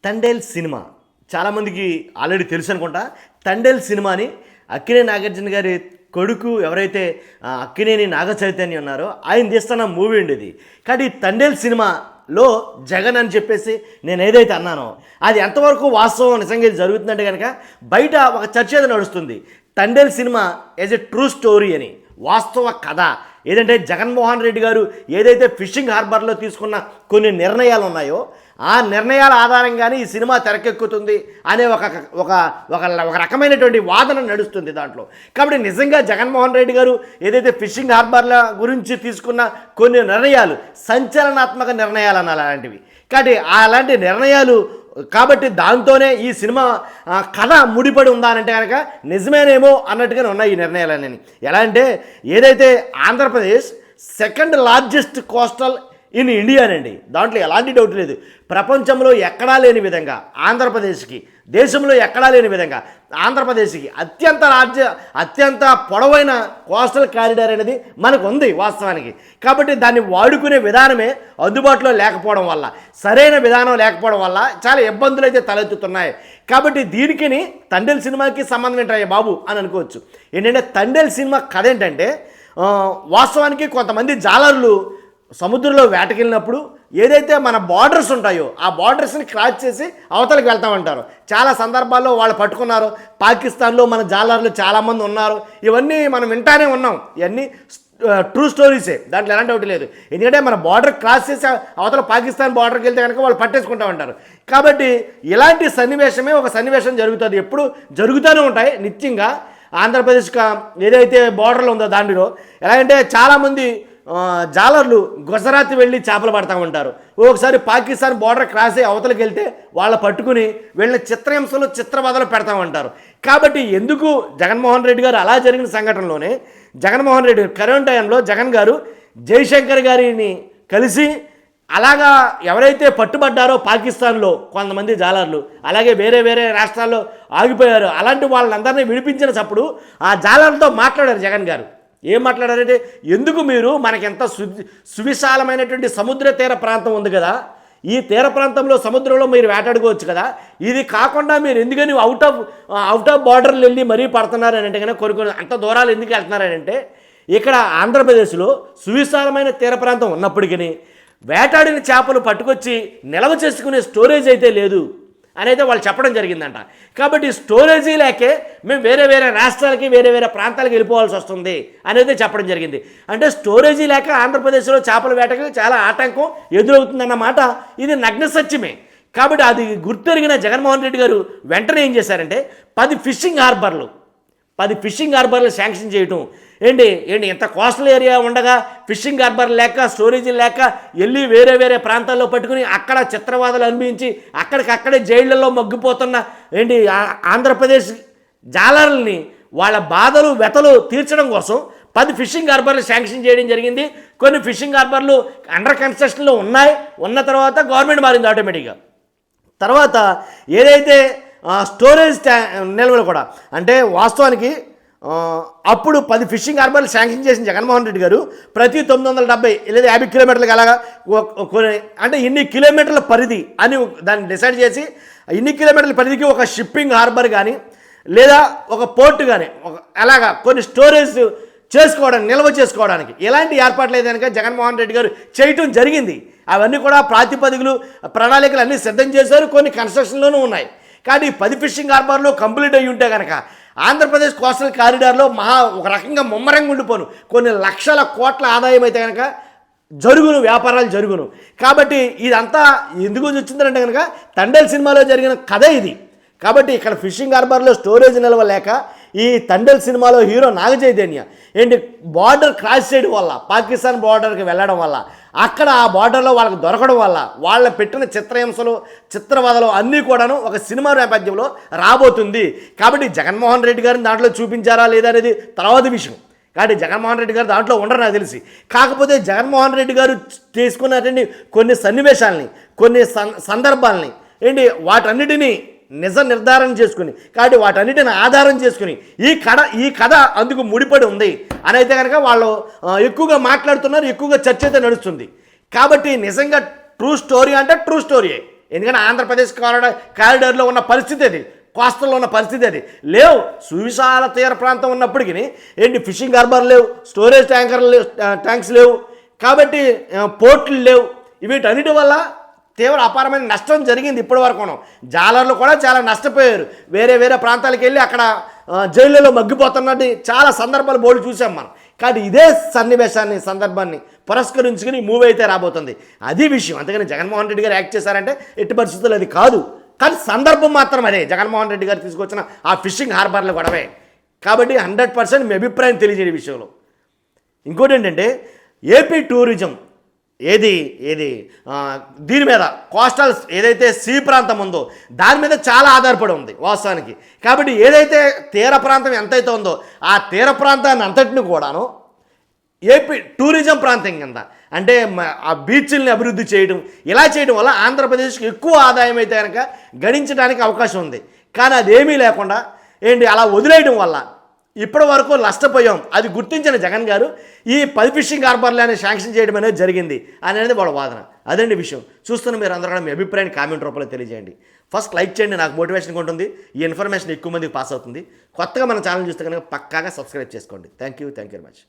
Thandel cinema చాలామందికి already తెలుసు అనుకుంటా. తండేల్ సినిమాని అక్కినేని నాగార్జున గారి కొడుకు ఎవరైతే అక్కినేని నాగ చైతన్య ఉన్నారో ఆయన తీస్తున్న మూవీ ఉండేది. కానీ తండేల్ సినిమాలో జగన్ అని చెప్పేసి నేను ఏదైతే అన్నానో అది ఎంతవరకు వాస్తవం నిజంగా ఇది జరుగుతుందంటే కనుక బయట ఒక చర్చ ఏదో నడుస్తుంది. Thandel cinema as a true story అని, వాస్తవ కథ ఏదంటే జగన్మోహన్ రెడ్డి గారు ఏదైతే ఫిషింగ్ హార్బర్లో తీసుకున్న కొన్ని నిర్ణయాలు ఉన్నాయో ఆ నిర్ణయాల ఆధారంగానే ఈ సినిమా తెరకెక్కుతుంది అనే ఒక రకమైనటువంటి వాదన నడుస్తుంది దాంట్లో. కాబట్టి నిజంగా జగన్మోహన్ రెడ్డి గారు ఏదైతే ఫిషింగ్ హార్బర్ల గురించి తీసుకున్న కొన్ని నిర్ణయాలు సంచలనాత్మక నిర్ణయాలు అనాలి అలాంటివి. కాబట్టి అలాంటి నిర్ణయాలు కాబట్టి దాంతోనే ఈ సినిమా కథ ముడిపడి ఉందా అంటే కనుక నిజమేనేమో అన్నట్టుగానే ఉన్నాయి ఈ నిర్ణయాలన్నీ. ఎలా అంటే ఏదైతే Andhra Pradesh second largest coastal in ఇండియానండి, దాంట్లో ఎలాంటి డౌట్ లేదు. ప్రపంచంలో ఎక్కడా లేని విధంగా ఆంధ్రప్రదేశ్కి, దేశంలో ఎక్కడా లేని విధంగా ఆంధ్రప్రదేశ్కి అత్యంత పొడవైన కోస్టల్ కారిడార్ అనేది మనకు ఉంది వాస్తవానికి. కాబట్టి దాన్ని వాడుకునే విధానమే అందుబాటులో లేకపోవడం వల్ల, సరైన విధానం లేకపోవడం వల్ల చాలా ఇబ్బందులు అయితే తలెత్తుతున్నాయి. కాబట్టి దీనికి తండేల్ సినిమాకి సంబంధం ఏంటయ్యా బాబు అని అనుకోవచ్చు. ఏంటంటే తండేల్ సినిమా కథ ఏంటంటే వాస్తవానికి కొంతమంది జాలర్లు సముద్రంలో వేటకెళ్ళినప్పుడు ఏదైతే మన బార్డర్స్ ఉంటాయో ఆ బార్డర్స్ని క్రాస్ చేసి అవతలకి వెళ్తామంటారు. చాలా సందర్భాల్లో వాళ్ళు పట్టుకున్నారు. పాకిస్తాన్లో మన జాలర్లు చాలామంది ఉన్నారు. ఇవన్నీ మనం వింటానే ఉన్నాం. ఇవన్నీ ట్రూ స్టోరీసే, దాంట్లో ఎలాంటి ఒకటి లేదు. ఎందుకంటే మన బార్డర్ క్రాస్ చేసి అవతల పాకిస్తాన్ బార్డర్కి వెళ్తే కనుక వాళ్ళు పట్టేసుకుంటూ ఉంటారు. కాబట్టి ఇలాంటి సన్నివేశమే ఒక సన్నివేశం జరుగుతుంది, ఎప్పుడు జరుగుతూనే ఉంటాయి నిత్యంగా. ఆంధ్రప్రదేశ్కి ఏదైతే బార్డర్లో ఉందో దాంట్లో ఎలాగంటే చాలామంది జాలర్లు గుజరాత్ వెళ్ళి చేపలు పడతా ఉంటారు. ఒకసారి పాకిస్తాన్ బార్డర్ క్రాస్ అయ్యి అవతలకి వెళ్తే వాళ్ళ పట్టుకుని వీళ్ళని చిత్రహింసలు చిత్రవదలు పెడతా ఉంటారు. కాబట్టి ఎందుకు జగన్మోహన్ రెడ్డి గారు అలా జరిగిన సంఘటనలోనే జగన్మోహన్ రెడ్డి కరోనా టైంలో జగన్ గారు జైశంకర్ గారిని కలిసి అలాగా ఎవరైతే పట్టుబడ్డారో పాకిస్తాన్లో కొంతమంది జాలర్లు, అలాగే వేరే వేరే రాష్ట్రాల్లో ఆగిపోయారు, అలాంటి వాళ్ళందరినీ విడిపించినప్పుడు ఆ జాలర్లతో మాట్లాడారు జగన్ గారు. ఏం మాట్లాడారంటే, ఎందుకు మీరు మనకెంత సువిశాలమైనటువంటి సముద్ర తీర ప్రాంతం ఉంది కదా, ఈ తీర ప్రాంతంలో సముద్రంలో మీరు వేటాడుకోవచ్చు కదా, ఇది కాకుండా మీరు ఎందుకని అవుట్ ఆఫ్ బార్డర్లు వెళ్ళి మరీ పడుతున్నారని అంటే కనుక కొన్ని అంత దూరాలు ఎందుకు వెళ్తున్నారని అంటే ఇక్కడ ఆంధ్రప్రదేశ్లో సువిశాలమైన తీర ప్రాంతం ఉన్నప్పటికీ వేటాడిన చేపలు పట్టుకొచ్చి నిల్వ చేసుకునే స్టోరేజ్ అయితే లేదు అని అయితే వాళ్ళు చెప్పడం జరిగిందంట. కాబట్టి స్టోరేజీ లేకే మేము వేరే వేరే రాష్ట్రాలకి వేరే వేరే ప్రాంతాలకు వెళ్ళిపోవాల్సి వస్తుంది అనేది చెప్పడం జరిగింది. అంటే స్టోరేజీ లేక ఆంధ్రప్రదేశ్లో చేపల వేటకి చాలా ఆటంకం ఎదురవుతుందన్నమాట. ఇది నగ్న సత్యమే. కాబట్టి అది గుర్తెరిగిన జగన్మోహన్ రెడ్డి గారు వెంటనే ఏం చేశారంటే 10 ఫిషింగ్ హార్బర్లు శాంక్షన్ చేయటం. ఏంటి ఇంత కోస్టల్ ఏరియా ఉండగా ఫిషింగ్ హార్బర్ లేక స్టోరేజీ లేక వెళ్ళి వేరే వేరే ప్రాంతాల్లో పట్టుకుని అక్కడ చిత్రవాదాలు అనిపించి అక్కడికక్కడే జైళ్లలో మగ్గిపోతున్న ఆంధ్రప్రదేశ్ జాలర్లని వాళ్ళ బాధలు వ్యతలు తీర్చడం కోసం 10 ఫిషింగ్ హార్బర్లు శాంక్షన్ చేయడం జరిగింది. కొన్ని ఫిషింగ్ హార్బర్లు అండర్ కన్స్ట్రక్షన్లో ఉన్నాయి. ఉన్న తర్వాత గవర్నమెంట్ మారింది ఆటోమేటిక్గా. తర్వాత ఏదైతే స్టోరేజ్ నిల్వలు కూడా అంటే వాస్తవానికి అప్పుడు 10 ఫిషింగ్ హార్బర్లు శాంక్షన్ చేసిన జగన్మోహన్ రెడ్డి గారు ప్రతి 970 లేదా 50 కిలోమీటర్లకు అలాగా అంటే ఇన్ని కిలోమీటర్ల పరిధి అని దాన్ని డిసైడ్ చేసి ఇన్ని కిలోమీటర్ల పరిధికి ఒక షిప్పింగ్ హార్బర్ కానీ లేదా ఒక పోర్ట్ కానీ అలాగా కొన్ని స్టోరేజ్ చేసుకోవడానికి నిల్వ చేసుకోవడానికి ఎలాంటి ఏర్పాట్లు లేదనక జగన్మోహన్ రెడ్డి గారు చేయటం జరిగింది. అవన్నీ కూడా ప్రాతిపదికలు ప్రణాళికలు అన్నీ సిద్ధం చేశారు. కొన్ని కన్స్ట్రక్షన్లోనూ ఉన్నాయి. కానీ 10 ఫిషింగ్ హార్బర్లు కంప్లీట్ అయ్యి ఉంటే కనుక ఆంధ్రప్రదేశ్ కోస్టల్ కారిడార్లో ఒక రకంగా ముమ్మరంగా ఉండిపోను కొన్ని లక్షల కోట్ల ఆదాయం అయితే కనుక వ్యాపారాలు జరుగును. కాబట్టి ఇదంతా ఎందుకు వచ్చిందంటే కనుక తండేల్ సినిమాలో జరిగిన కథ ఇది. కాబట్టి ఇక్కడ ఫిషింగ్ హార్బర్లో స్టోరేజ్ నిల్వ లేక ఈ తండేల్ సినిమాలో hero Naga Chaitanya border cross చేయడం వల్ల పాకిస్తాన్ బార్డర్కి వెళ్ళడం వల్ల అక్కడ ఆ బార్డర్లో వాళ్ళకి దొరకడం వల్ల వాళ్ళ పెట్టిన చిత్రహింసలు చిత్రవదలు అన్నీ కూడాను ఒక సినిమా నేపథ్యంలో రాబోతుంది. కాబట్టి జగన్మోహన్ రెడ్డి గారిని దాంట్లో చూపించారా లేదా అనేది తర్వాత విషయం. కాబట్టి జగన్మోహన్ రెడ్డి గారు దాంట్లో ఉండరు నాకు తెలిసి. కాకపోతే జగన్మోహన్ రెడ్డి గారు తీసుకున్నటువంటి కొన్ని సన్నివేశాలని కొన్ని సందర్భాలని వాటన్నిటినీ నిజ నిర్ధారణ చేసుకుని కాబట్టి వాటన్నిటిని ఆధారం చేసుకుని ఈ కథ అందుకు ముడిపడి ఉంది అని అయితే కనుక వాళ్ళు ఎక్కువగా మాట్లాడుతున్నారు. ఎక్కువగా చర్చ అయితే నడుస్తుంది. కాబట్టి నిజంగా ట్రూ స్టోరీ అంటే ట్రూ స్టోరీయే. ఎందుకంటే ఆంధ్రప్రదేశ్ కారిడార్లో ఉన్న పరిస్థితి అది, కోస్టల్లో ఉన్న పరిస్థితి అది. లేవు, సువిశాల తీర ప్రాంతం ఉన్నప్పటికీ ఏంటి ఫిషింగ్ హార్బర్ లేవు, స్టోరేజ్ ట్యాంక్స్ లేవు, కాబట్టి పోర్ట్లు లేవు. వీటన్నిటి వల్ల తీవ్ర అపారమైన నష్టం జరిగింది ఇప్పటి వరకు. జాలర్లు కూడా చాలా నష్టపోయారు. వేరే ప్రాంతాలకు వెళ్ళి అక్కడ జైళ్ళలో మగ్గిపోతున్నట్టు చాలా సందర్భాలు బోర్డు చూసాం మనం. కాబట్టి ఇదే సందర్భాన్ని పురస్కరించుకుని మూవీ అయితే రాబోతుంది. అది విషయం. అంతేగాని జగన్మోహన్ రెడ్డి గారు యాక్ట్ చేశారంటే ఎట్టి పరిస్థితుల్లో అది కాదు. కానీ సందర్భం మాత్రం అదే, జగన్మోహన్ రెడ్డి గారు తీసుకొచ్చిన ఆ ఫిషింగ్ హార్బర్ల గొడవే. కాబట్టి 100% మీ అభిప్రాయం తెలియజేయ విషయంలో. ఇంకోటి ఏంటంటే ఏపీ టూరిజం ఏది దీని మీద కోస్టల్ ఏదైతే సీ ప్రాంతం ఉందో దాని మీద చాలా ఆధారపడి ఉంది వాస్తవానికి. కాబట్టి ఏదైతే తీర ప్రాంతం ఎంతైతే ఉందో ఆ తీర ప్రాంతాన్ని అంతటిని కూడాను ఏపీ టూరిజం ప్రాంతం కింద అంటే ఆ బీచ్ల్ని అభివృద్ధి చేయడం, ఇలా చేయడం వల్ల ఆంధ్రప్రదేశ్కి ఎక్కువ ఆదాయం అయితే కనుక గడించడానికి అవకాశం ఉంది. కానీ అదేమీ లేకుండా అలా వదిలేయడం వల్ల ఇప్పటి వరకు నష్టపోయాం. అది గుర్తించిన జగన్ గారు ఈ 10 ఫిషింగ్ హార్బర్లు అనేది శాంక్షన్ చేయడం అనేది జరిగింది అనేది వాళ్ళ వాదన. అదండి విషయం. చూస్తున్న మీరు అందరూ కూడా మీ అభిప్రాయాన్ని కామెంట్ రూపంలో తెలియజేయండి. ఫస్ట్ లైక్ చేయండి, నాకు మోటివేషన్గా ఉంటుంది. ఈ ఇన్ఫర్మేషన్ ఎక్కువ మందికి పాస్ అవుతుంది. కొత్తగా మన ఛానల్ చూస్తే కనుక పక్కాగా సబ్స్క్రైబ్ చేసుకోండి. Thank you very much.